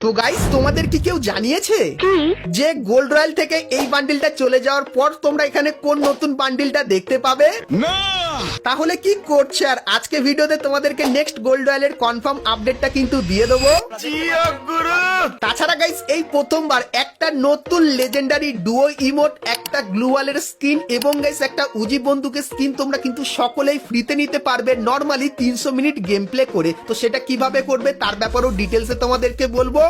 তো গাইস তোমাদের কি কেউ জানিয়েছে যে গোল্ড রয়্যাল থেকে এই বান্ডিলটা চলে যাওয়ার পর তোমরা এখানে কোন নতুন বান্ডিলটা দেখতে পাবে? না তাহলে কি করছে? আর আজকে ভিডিওতে তোমাদেরকে নেক্সট গোল্ড রয়্যালের কনফার্ম আপডেটটা কিন্তু দিয়ে দেবো। তাছাড়া গাইস এই প্রথমবার একটা নতুন লেজেন্ডারি ডুও ইমোট, একটা গ্লুওয়ালের স্কিন এবং গাইস একটা উজি বন্দুকের স্কিন তোমরা কিন্তু সকলেই ফ্রিতে নিতে পারবে নরমালি 300 মিনিট গেম প্লে করে। তো সেটা কিভাবে করবে তার ব্যাপারেও ডিটেলসে তোমাদেরকে বলবো।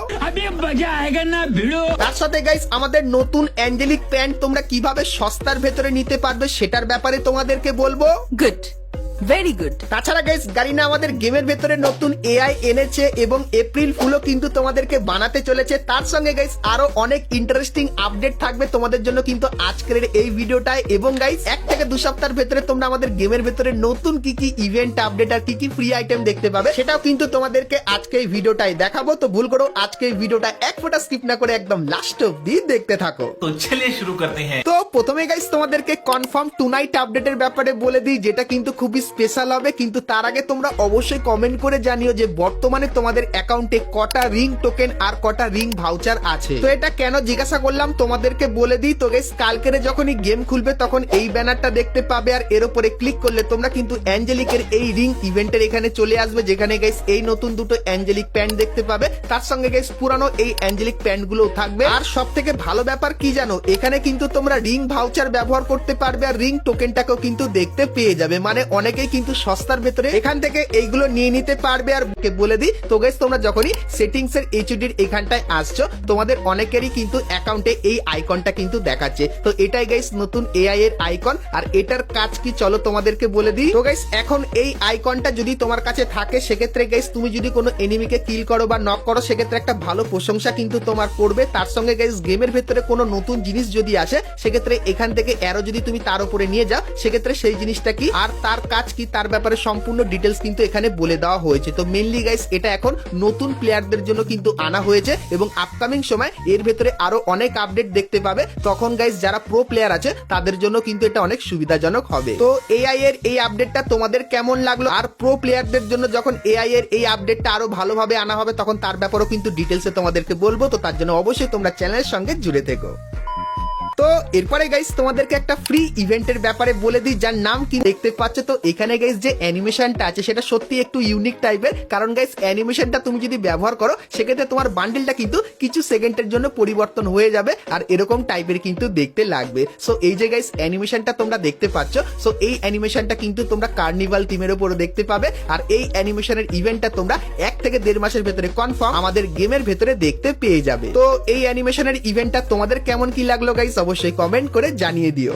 তার সাথে গাইস আমাদের নতুন অ্যাঞ্জেলিক প্যান্ট তোমরা কিভাবে সস্তার ভেতরে নিতে পারবে সেটার ব্যাপারে তোমাদেরকে বলবো। Good, very good. তাছাড়া গাইস গারিনা আমাদের গেমের ভেতরে নতুন এআই এনেছে এবং এপ্রিল ফুলও কিন্তু তোমাদেরকে বানাতে চলেছে। তার সঙ্গে গাইস আরো অনেক ইন্টারেস্টিং আপডেট থাকবে তোমাদের জন্য কিন্তু আজকের এই ভিডিওটায়। এবং গাইস 1 থেকে 2 সপ্তাহের ভেতরে তোমরা আমাদের গেমের ভেতরে নতুন কি কি ইভেন্ট আপডেট আর কি কি ফ্রি আইটেম দেখতে পাবে সেটাও কিন্তু তোমাদেরকে আজকে এই ভিডিওটায় দেখাবো। তো ভুল করো আজকে এই ভিডিওটা এক ফোঁটা স্কিপ না করে একদম লাস্ট অবধি দেখতে থাকো। तो चलिए शुरू करते हैं। তো প্রথমে গাইস তোমাদেরকে কনফার্ম টুনাইট আপডেটের ব্যাপারে বলে দিই, যেটা কিন্তু খুবই স্পেশাল হবে। কিন্তু তার আগে তোমরা অবশ্যই কমেন্ট করে জানিও যে বর্তমানে তোমাদের অ্যাকাউন্টে কটা রিং টোকেন আর কটা রিং ভাউচার আছে। তো এটা কেন জিজ্ঞাসা করলাম তোমাদেরকে বলে দিই। তো গাইস কালকেরে যখনই গেম খুলবে তখন এই ব্যানারটা দেখতে পাবে, আর এর উপরে ক্লিক করলে তোমরা কিন্তু অ্যাঞ্জেলিকের এই রিং ইভেন্টের এখানে চলে আসবে, যেখানে গাইস এই নতুন দুটো অ্যাঞ্জেলিক প্যান্ট দেখতে পাবে। তার সঙ্গে গাইস পুরানো এই অ্যাঞ্জেলিক প্যান্ট গুলো থাকবে। আর সব থেকে ভালো ব্যাপার কি জানো, এখানে কিন্তু তোমরা রিং ভাউচার ব্যবহার করতে পারবে আর রিং টোকেনটাকেও কিন্তু দেখতে পেয়ে যাবে। মানে অনেকেই কিন্তু সস্তার ভেতরে এখান থেকে এইগুলো নিয়ে নিতে পারবে। আর বলে দিই তো গাইস তোমরা যখনই সেটিংস এর এইচডির এখানটায় আসছো তোমাদের অনেকেরই কিন্তু অ্যাকাউন্টে এই আইকনটা কিন্তু দেখাচ্ছে। তো এটাই গাইস নতুন এআই এর আইকন। আর এটার কাজ কি চলো তোমাদেরকে বলে দিই। তো গাইস এখন এই আইকনটা যদি তোমার কাছে থাকে সেক্ষেত্রে গাইস তুমি যদি কোনো এনিমিকে কিল করো বা নক করো সেক্ষেত্রে একটা ভালো প্রশংসা কিন্তু তোমার করবে। তার সঙ্গে গাইস গেমের ভেতরে কোনো নতুন জিনিস যদি আসে সেক্ষেত্রে এখান থেকে অ্যারো যদি তুমি তার উপরে নিয়ে যাও সেক্ষেত্রে সেই জিনিসটা কি আর তার কাজ কি তার ব্যাপারে সম্পূর্ণ ডিটেলস কিন্তু এখানে বলে দেওয়া হয়েছে। তো মেইনলি গাইস এটা এখন নতুন প্লেয়ারদের জন্য কিন্তু আনা হয়েছে এবং আপকামিং সময় এর ভেতরে আরো অনেক আপডেট দেখতে পাবে। তখন গাইস যারা প্রো প্লেয়ার আছে তাদের জন্য কিন্তু এটা অনেক সুবিধাজনক হবে। তো এআই এর এই আপডেটটা তোমাদের কেমন লাগলো? আর প্রো প্লেয়ারদের জন্য যখন এআই এর এই আপডেটটা আরো ভালোভাবে আনা হবে তখন তার ব্যাপারেও কিন্তু ডিটেলসে তোমাদেরকে বলবো। তো তার জন্য অবশ্যই তোমরা চ্যানেলের সঙ্গে জুড়ে থেকো। তো এরপরে গাইস তোমাদেরকে একটা ফ্রি ইভেন্টের ব্যাপারে বলে দিই যার নাম কি দেখতে পাচ্ছ। তো এখানে গাইস যে অ্যানিমেশনটা আছে সেটা সত্যি একটু ইউনিক টাইপের, কারণ গাইস অ্যানিমেশনটা তুমি যদি ব্যবহার করো সেক্ষেত্রে তোমার বান্ডিলটা কিন্তু কিছু সেকেন্ডের জন্য পরিবর্তন হয়ে যাবে আর এরকম টাইপের কিন্তু দেখতে লাগবে। সো এই যে গাইস অ্যানিমেশনটা তোমরা দেখতে পাচ্ছ, সো এই অ্যানিমেশনটা কিন্তু তোমরা কার্নিভাল টিমের উপরে দেখতে পাবে। আর এই অ্যানিমেশনের ইভেন্টটা তোমরা 1 থেকে 1.5 মাসের ভেতরে কনফার্ম আমাদের গেমের ভেতরে দেখতে পেয়ে যাবে। তো এই অ্যানিমেশনের ইভেন্টটা তোমাদের কেমন কি লাগলো গাইস অবশ্যই কমেন্ট করে জানিয়ে দিও।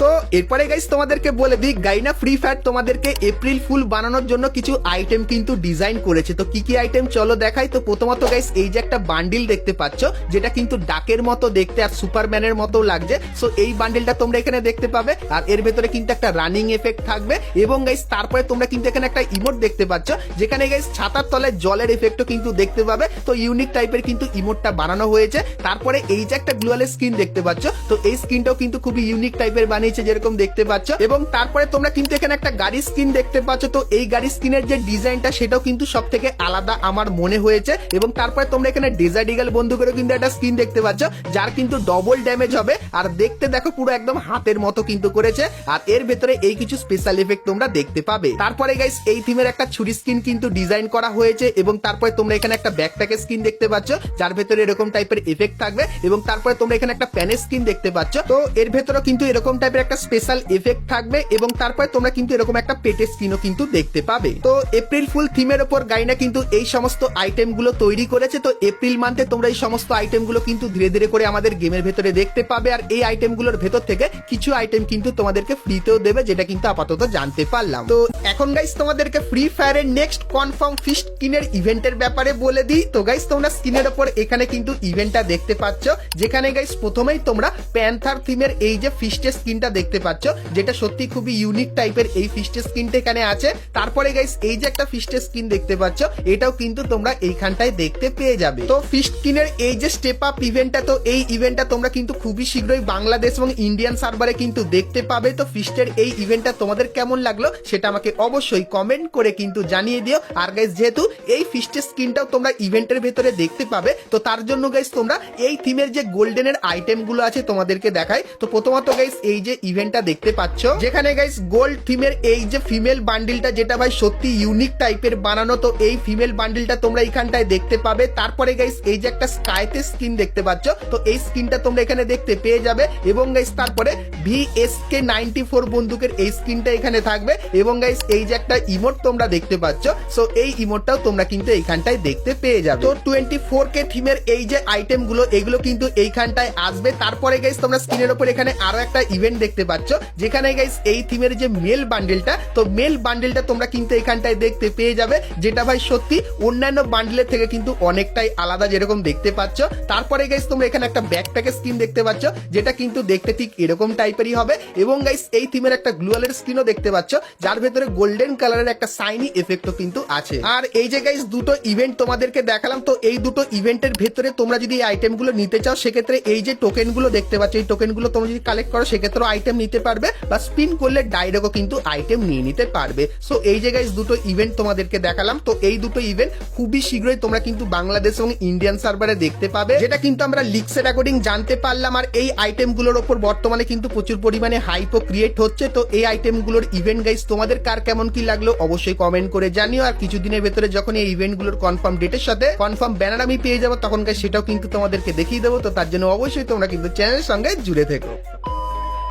তো এরপরে গাইস তোমাদেরকে বলে দিই গাইনা ফ্রি ফায়ার তোমাদেরকে এপ্রিল ফুল বানানোর জন্য কিছু আইটেম কিন্তু ডিজাইন করেছে। তো কি কি আইটেম চলো দেখাই। তো প্রথমত গাইস এই যে একটা বান্ডিল দেখতে পাচ্ছ যেটা কিন্তু ডাকের মতো দেখতে আর সুপারম্যানের মতো লাগছে। সো এই বান্ডিলটা তোমরা এখানে দেখতে পাবে আর এর ভেতরে কিন্তু একটা রানিং এফেক্ট থাকবে। এবং গাইস তারপরে তোমরা কিন্তু এখানে একটা ইমোট দেখতে পাচ্ছ যেখানে গাইস ছাতার তলায় জলের এফেক্টও কিন্তু দেখতে পাবে। তো ইউনিক টাইপের কিন্তু ইমোটটা বানানো হয়েছে। তারপরে এই যে একটা গ্লোয়ালের স্কিন দেখতে পাচ্ছ, তো এই স্কিনটাও কিন্তু খুবই ইউনিক টাইপের বানিয়েছে যেরকম দেখতে পাচ্ছ। এবং তারপরে তোমরা কিন্তু এখানে একটা গাড়ির স্কিন দেখতে পাচ্ছ। তো এই গাড়ির স্কিনের যে ডিজাইনটা সেটাও কিন্তু সব থেকে আলাদা আমার মনে হয়েছে। এবং তারপরে তোমরা এখানে ডেজার্ট ইগল বন্দুকেরও কিন্তু একটা স্কিন দেখতে পাচ্ছ যার কিন্তু ডবল ড্যামেজ হবে আর দেখতে দেখো পুরো একদম হাতের মতো কিন্তু করেছে। আর এর ভেতরে এই কিছু স্পেশাল এফেক্ট তোমরা দেখতে পাবে। তারপরে গাইস এই থিমের একটা ছুরি স্কিন কিন্তু ডিজাইন করা হয়েছে। এবং তারপরে তোমরা এখানে একটা ব্যাকপ্যাকের স্কিন দেখতে পাচ্ছ যার ভেতরে এরকম টাইপের এফেক্ট থাকবে। এবং তারপরে তোমরা এখানে একটা প্যানের স্কিন দেখতে পাচ্ছ। তো এর ভেতরেও কিন্তু এরকম টাইপের একটা স্পেশাল এফেক্ট থাকবে। এবং তারপরে তোমরা কিন্তু এরকম একটা পেটের স্কিনও কিন্তু দেখতে পাবে। তো এপ্রিল ফুল থিমের উপর গাইনা কিন্তু এই সমস্ত আইটেম গুলো তৈরি করেছে। তো এপ্রিল মান্থে তোমরা এই সমস্ত আইটেম গুলো কিন্তু ধীরে ধীরে করে আমাদের গেমের ভেতরে দেখতে পাবে। আর এই আইটেম গুলোর ভেতর থেকে কিছু আইটেম কিন্তু তোমাদেরকে ফ্রিতেও দেবে, যেটা কিন্তু আপাতত জানতে পারলাম। তো এখন গাইস তোমাদেরকে ফ্রি ফায়ারের নেক্সট কনফার্ম ফিস্ট স্কিনের ইভেন্টের ব্যাপারে বলে দিই। তো গাইস তোমরা স্ক্রিনের উপর এখানে কিন্তু ইভেন্টটা দেখতে পাচ্ছ যেখানে গাইস প্রথমেই তোমরা প্যান্থার থিমের এই যে ফিস্টের স্কিনটা স্কিনটা দেখতে পাচ্ছ, যেটা সত্যি খুবই ইউনিক টাইপের এই ফিস্টের স্কিনটা এখানে আছে। তারপরে গাইস এই যে একটা ফিস্টের স্কিন দেখতে পাচ্ছ, এটাও কিন্তু তোমরা এইখানটায় দেখতে পেয়ে যাবে। তো ফিস্ট স্কিনের এই যে স্টেপ আপ ইভেন্টটা, তো এই ইভেন্টটা তোমরা কিন্তু খুবই শীঘ্রই বাংলাদেশ এবং ইন্ডিয়ান সার্ভারে কিন্তু দেখতে পাবে। তো ফিস্টের এই ইভেন্টটা তোমাদের কেমন লাগলো সেটা আমাকে অবশ্যই কমেন্ট করে কিন্তু জানিয়ে দিও। আর গাইস যেহেতু এই ফিস্টের স্কিনটাও তোমরা ইভেন্টের ভেতরে দেখতে পাবে, তো তার জন্য গাইস তোমরা এই থিমের যে গোল্ডেনের আইটেম গুলো আছে তোমাদেরকে দেখাই। তো প্রথমত গাইস এই যে ইভেন্টটা দেখতে পাচ্ছ, যেখানে গাইস গোল্ড থিমের এই যে ফিমেল বান্ডিলটা, যেটা ভাই সত্যি ইউনিক টাইপের বানানো, তো এই ফিমেল বান্ডিলটা তোমরা এখানটায় দেখতে পাবে। তারপরে গাইস এই যে একটা স্কাইতে স্কিন দেখতে পাচ্ছ, তো এই স্কিনটা তোমরা এখানে দেখতে পেয়ে যাবে। এবং গাইস তারপরে VSK94 বন্দুকের এই স্কিনটা এখানে থাকবে। এবং গাইস এই যে একটা ইমোট তোমরা দেখতে পাচ্ছ, সো এই ইমোটটাও তোমরা কিন্তু এইখানটায় দেখতে পেয়ে যাবে। তো 24K থিমের এই যে আইটেম গুলো, এগুলো কিন্তু এইখানটায় আসবে। তারপরে গাইস তোমরা স্ক্রিনের উপর এখানে আরো একটা ইভেন্ট দেখতে পাচ্ছ, যেখানে গাইস এই থিমের যে মেল বান্ডেলটা, তো মেল বান্ডেলটা তোমরা কিন্তু এইখানটায় দেখতে পেয়ে যাবে, যেটা ভাই সত্যি অন্যান্য বান্ডেলের থেকে কিন্তু অনেকটাই আলাদা, যেরকম দেখতে পাচ্ছ। তারপরে গাইস তোমরা এখানে একটা ব্যাকপ্যাকের স্কিন দেখতে পাচ্ছ, যেটা কিন্তু দেখতে ঠিক এরকম টাইপেরই হবে। এবং গাইস এই থিমের একটা গ্লুয়ালের স্কিনও দেখতে পাচ্ছ, যার ভেতরে গোল্ডেন কালারের একটা সাইনি এফেক্টও কিন্তু আছে। আর এই যে গাইস দুটো ইভেন্ট তোমাদেরকে দেখালাম, তো এই দুটো ইভেন্টের ভেতরে তোমরা যদি এই আইটেমগুলো নিতে চাও, সেক্ষেত্রে এই যে টোকেনগুলো দেখতে পাচ্ছ, এই টোকেনগুলো তোমরা যদি কালেক্ট করো সেক্ষেত্রে আইটেম নিতে পারবে, বা স্পিন করলে ডাইরেক্টও কিন্তু আইটেম নিয়ে নিতে পারবে। সো এই যে গাইস দুটো ইভেন্ট তোমাদেরকে দেখালাম, তো এই দুটো ইভেন্ট খুবই শীঘ্রই তোমরা কিন্তু বাংলাদেশ এবং ইন্ডিয়ান সার্ভারে দেখতে পাবে, যেটা কিন্তু আমরা লিক্সের অ্যাকর্ডিং জানতে পারলাম। আর এই আইটেমগুলোর ওপর বর্তমানে কিন্তু প্রচুর পরিমাণে হাইপও ক্রিয়েট হচ্ছে। তো এই আইটেমগুলোর ইভেন্ট গাইস তোমাদের কার কেমন কি লাগলো অবশ্যই কমেন্ট করে জানিও। আর কিছুদিনের ভেতরে যখন এই ইভেন্টগুলোর কনফার্ম ডেটের সাথে কনফার্ম ব্যানার আমি পেয়ে যাবো, তখন গাইস সেটাও কিন্তু তোমাদেরকে দেখিয়ে দেবো। তো তার জন্য অবশ্যই তোমরা কিন্তু চ্যানেলের সঙ্গে জুড়ে থেকো।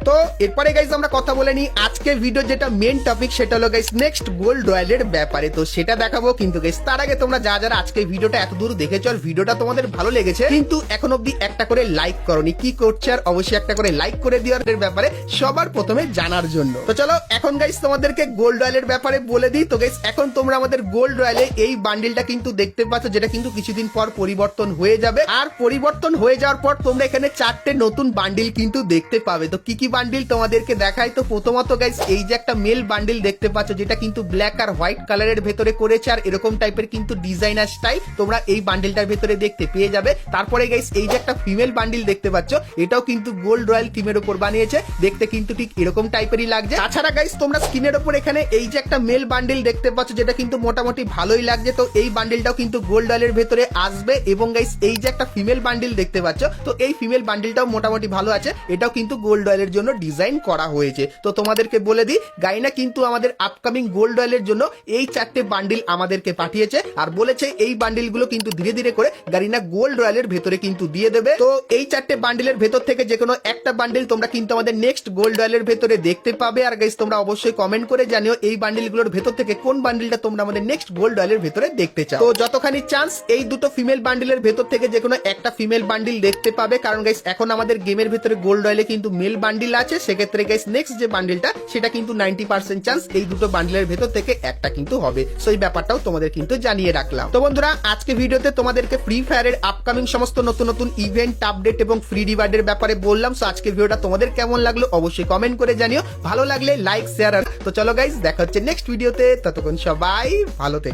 তো এরপরে গাইস আমরা কথা বলে নিই আজকের ভিডিও যেটা মেন টপিক, সেটা হলো গাইস নেক্সট গোল্ড রয়্যালের ব্যাপারে। তো সেটা দেখাবো, কিন্তু গাইস তার আগে তোমরা যারা আজকের ভিডিওটা এত দূর দেখেছো আর ভিডিওটা তোমাদের ভালো লেগেছে, কিন্তু এখন অব্দি একটা করে লাইক করনি, কি করছে? আর অবশ্যই একটা করে লাইক করে দেওয়ার ব্যাপারে সবার প্রথমে জানার জন্য। তো চলো এখন গাইস তোমাদেরকে গোল্ড রয়্যালের ব্যাপারে বলে দিই। তো গাইস এখন তোমরা আমাদের গোল্ড রয়্যালে এই বান্ডিলটা কিন্তু দেখতে পাচ্ছ, যেটা কিন্তু কিছুদিন পর পরিবর্তন হয়ে যাবে। আর পরিবর্তন হয়ে যাওয়ার পর তোমরা এখানে 4টে নতুন বান্ডিল কিন্তু দেখতে পাবে। তো কি কি বান্ডিল তোমাদেরকে দেখাই। তো প্রথমত গাইস এই যে একটা মেল বান্ডিল দেখতে পাচ্ছ, যেটা কিন্তু ব্ল্যাক আর হোয়াইট কালারের ভেতরে করেছে, আর এরকম টাইপের কিন্তু ডিজাইনার স্টাইল তোমরা এই বান্ডিলটার ভেতরে দেখতে পেয়ে যাবে। তারপরে গাইস এই যে একটা ফিমেল বান্ডিল দেখতে পাচ্ছ, এটাও কিন্তু গোল্ড রয়্যাল থিমের উপর বানিয়েছে, দেখতে কিন্তু ঠিক এরকম টাইপেরই লাগছে। তাছাড়া গাইস তোমরা স্ক্রিনের উপর এখানে এই যে একটা মেল বান্ডিল দেখতে পাচ্ছ, যেটা কিন্তু মোটামুটি ভালোই লাগছে। তো এই বান্ডিলটাও কিন্তু গোল্ড রয়্যালের ভেতরে আসবে। এবং গাইস এই যে একটা ফিমেল বান্ডিল দেখতে পাচ্ছ, তো এই ফিমেল বান্ডিলটাও মোটামুটি ভালো আছে, এটাও কিন্তু গোল্ড রয়্যালের জন্য ডিজাইন করা হয়েছে। তো তোমাদেরকে বলে দিই, গাইনা কিন্তু আমাদের আপকামিং গোল্ড রয়্যালের জন্য এই 4টে বান্ডিল আমাদেরকে পাঠিয়েছে, আর বলেছে এই বান্ডিলগুলো কিন্তু ধীরে ধীরে করে গাইনা গোল্ড রয়্যালের ভেতরে কিন্তু দিয়ে দেবে। তো এই 4টে বান্ডিলের ভেতর থেকে যে কোনো একটা বান্ডিল তোমরা কিন্তু আমাদের নেক্সট গোল্ড রয়্যালের ভেতরে দেখতে পাবে। আর গাইস তোমরা অবশ্যই কমেন্ট করে জানিও এই বান্ডিলগুলোর ভেতর থেকে কোন বান্ডিলটা তোমরা আমাদের নেক্সট গোল্ড রয়্যালের ভেতরে দেখতে চাও। তো যতখানি চান্স এই দুটো ফিমেল বান্ডিলের ভেতর থেকে যে কোনো একটা ফিমেল বান্ডিল দেখতে পাবে, কারণ গাইস এখন আমাদের গেমের ভেতরে গোল্ড রয়্যালে কিন্তু মেল বান্ডিল আছে। সেক্ষেত্রে গাইস নেক্সট যে বান্ডিলটা, সেটা কিন্তু 90% চান্স এই দুটো বান্ডিলের ভেতর থেকে একটা কিন্তু হবে। সো এই ব্যাপারটাও তোমাদের কিন্তু জানিয়ে রাখলাম। তো বন্ধুরা আজকে ভিডিওতে তোমাদেরকে ফ্রি ফায়ারের আপকামিং সমস্ত নতুন নতুন ইভেন্ট, আপডেট এবং ফ্রি রিওয়ার্ডের ব্যাপারে বললাম। সো আজকের ভিডিওটা তোমাদের কেমন লাগলো অবশ্যই কমেন্ট করে জানিও, ভালো লাগলে লাইক শেয়ার। তো চলো গাইস দেখা হচ্ছে নেক্সট ভিডিওতে, ততক্ষণ সবাই ভালো থেকো।